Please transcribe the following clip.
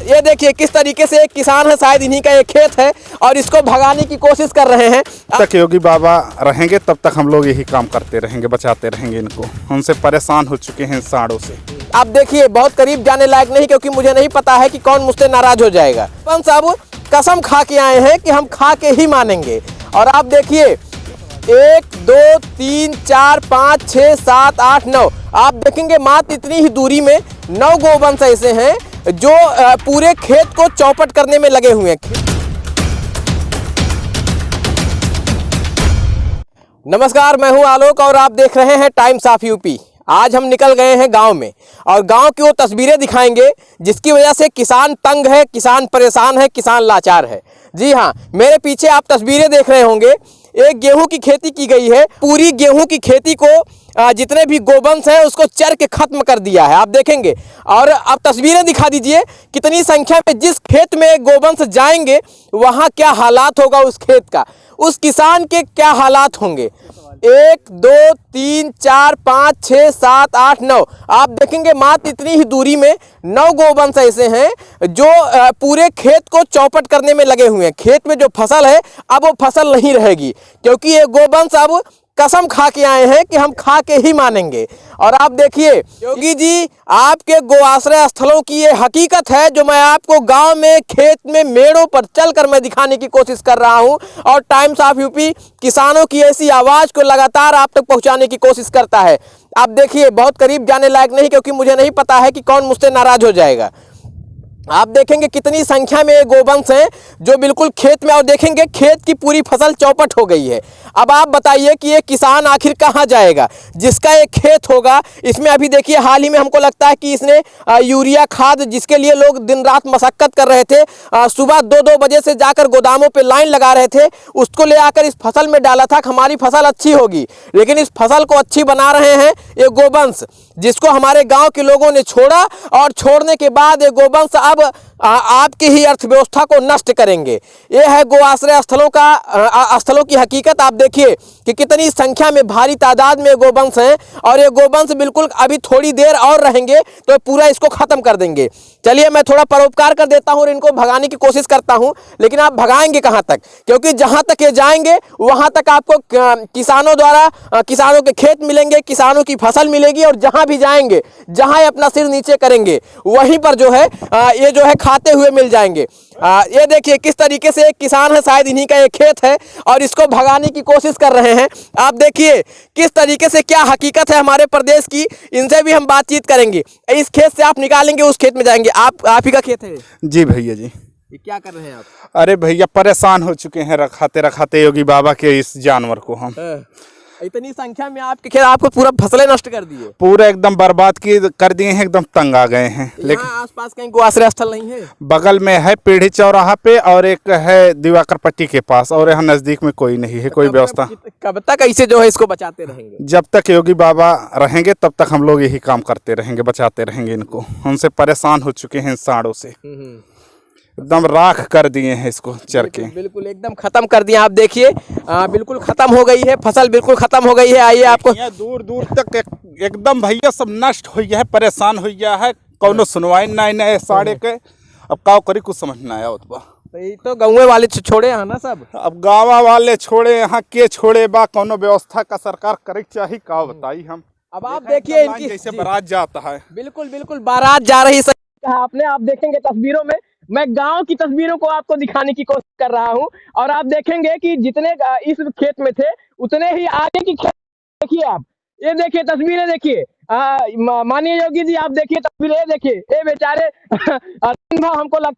ये देखिए किस तरीके से एक किसान है, शायद इन्हीं का एक खेत है और इसको भगाने की कोशिश कर रहे हैं। तक योगी बाबा रहेंगे तब तक हम लोग यही काम करते रहेंगे, बचाते रहेंगे इनको। उनसे परेशान हो चुके हैं सांडों से। आप देखिए बहुत करीब जाने लायक नहीं, क्योंकि मुझे नहीं पता है कि कौन मुझसे नाराज हो जाएगा। हम सब कसम खा के आए हैं कि हम खा के ही मानेंगे। और आप देखिए 1 2 3 4 5 6 7 8 9, आप देखेंगे मात्र इतनी ही दूरी में 9 गोवंश ऐसे हैं जो पूरे खेत को चौपट करने में लगे हुए हैं। नमस्कार, मैं हूं आलोक और आप देख रहे हैं टाइम्स ऑफ यूपी। आज हम निकल गए हैं गांव में और गांव की वो तस्वीरें दिखाएंगे जिसकी वजह से किसान तंग है, किसान परेशान है, किसान लाचार है। जी हाँ, मेरे पीछे आप तस्वीरें देख रहे होंगे, एक गेहूं की खेती की गई है। पूरी गेहूं की खेती को जितने भी गोवंश हैं उसको चर के खत्म कर दिया है, आप देखेंगे। और आप तस्वीरें दिखा दीजिए कितनी संख्या में जिस खेत में गोवंश जाएंगे वहाँ क्या हालात होगा उस खेत का, उस किसान के क्या हालात होंगे। 1 2 3 4 5 6 7 8 9, आप देखेंगे मात्र इतनी ही दूरी में 9 गोवंश ऐसे हैं जो पूरे खेत को चौपट करने में लगे हुए हैं। खेत में जो फसल है अब वो फसल नहीं रहेगी, क्योंकि ये गोवंश अब कसम खा के आए हैं कि हम खा के ही मानेंगे। और आप देखिए योगी जी, आपके गोआश्रय स्थलों की ये हकीकत है जो मैं आपको गांव में, खेत में, मेड़ों पर चलकर मैं दिखाने की कोशिश कर रहा हूं। और टाइम्स ऑफ यूपी किसानों की ऐसी आवाज़ को लगातार आप तक पहुंचाने की कोशिश करता है। आप देखिए बहुत करीब जाने लायक नहीं, क्योंकि मुझे नहीं पता है कि कौन मुझसे नाराज हो जाएगा। आप देखेंगे कितनी संख्या में ये गोवंश हैं जो बिल्कुल खेत में, और देखेंगे खेत की पूरी फसल चौपट हो गई है। अब आप बताइए कि ये किसान आखिर कहाँ जाएगा जिसका एक खेत होगा। इसमें अभी देखिए हाल ही में हमको लगता है कि इसने यूरिया खाद, जिसके लिए लोग दिन रात मशक्कत कर रहे थे, सुबह 2-2 बजे से जाकर गोदामों पे लाइन लगा रहे थे, उसको ले आकर इस फसल में डाला था कि हमारी फसल अच्छी होगी। लेकिन इस फसल को अच्छी बना रहे हैं ये गोवंश, जिसको हमारे गाँव के लोगों ने छोड़ा, और छोड़ने के बाद ये गोवंश अब आपकी ही अर्थव्यवस्था को नष्ट करेंगे। ये है गोआश्रय स्थलों की हकीकत। आप देखिए कि कितनी संख्या में, भारी तादाद में गोवंश हैं, और ये गोवंश बिल्कुल अभी थोड़ी देर और रहेंगे तो पूरा इसको खत्म कर देंगे। चलिए मैं थोड़ा परोपकार कर देता हूँ और इनको भगाने की कोशिश करता हूँ। लेकिन आप भगाएंगे कहाँ तक, क्योंकि जहाँ तक ये जाएंगे वहाँ तक आपको किसानों द्वारा किसानों के खेत मिलेंगे, किसानों की फसल मिलेगी, और जहाँ भी जाएंगे, जहाँ ये अपना सिर नीचे करेंगे, वहीं पर जो है ये जो है खाते हुए मिल जाएंगे। ये देखिए किस तरीके से एक किसान है, शायद इन्हीं का एक खेत है और इसको भगाने की कोशिश कर रहे हैं। आप देखिए किस तरीके से क्या हकीकत है हमारे प्रदेश की, इनसे भी हम बातचीत करेंगे। इस खेत से आप निकालेंगे, उस खेत में जाएंगे। आप ही का खेत है? जी भैया जी। ये क्या कर रहे हैं आप? अरे भैया परेशान हो चुके हैं रखाते रखाते योगी बाबा के इस जानवर को। हम इतनी संख्या में आपके खेत, आपको पूरा फसलें नष्ट कर दिए, पूरा एकदम बर्बाद कर दिए हैं, एकदम तंग आ गए हैं। लेकिन आसपास कहीं गोआश्रय स्थल नहीं है? बगल में है पीढ़ी चौराहा पे, और एक है दिवाकर पट्टी के पास, और यहाँ नजदीक में कोई नहीं है, कोई व्यवस्था। कब तक ऐसे जो है इसको बचाते रहेंगे? जब तक योगी बाबा रहेंगे तब तक हम लोग यही काम करते रहेंगे, बचाते रहेंगे इनको। उनसे परेशान हो चुके हैं सांडों से, एकदम राख कर दिए हैं इसको चर के। बिल्कुल एकदम खत्म कर दिया। आप देखिए बिल्कुल खत्म हो गई है फसल, बिल्कुल खत्म हो गई है। आइए आपको दूर दूर तक एकदम भैया सब नष्ट हो गया है, परेशान हो गया है। कौनो सुनवाई नहीं साढ़े के, अब का करी कुछ समझ ना आया। तो गाँव वाले छोड़े हैं ना सब, अब गाँव वाले छोड़े, यहाँ के छोड़े बा, कौनो व्यवस्था का सरकार करे चाहिए, का बताई हम। अब आप देखिए इनकी जैसे बारात जाता है, बिल्कुल बारात जा रही है। आपने, आप देखेंगे तस्वीरों में, मैं गांव की तस्वीरों को आपको दिखाने की कोशिश कर रहा हूं। और आप देखेंगे कि जितने इस खेत में थे उतने ही आगे की खेत। देखिए आप, ये देखिए तस्वीरें देखिए, माननीय योगी जी आप देखिए तस्वीरें, देखिए ये बेचारे हमको लगता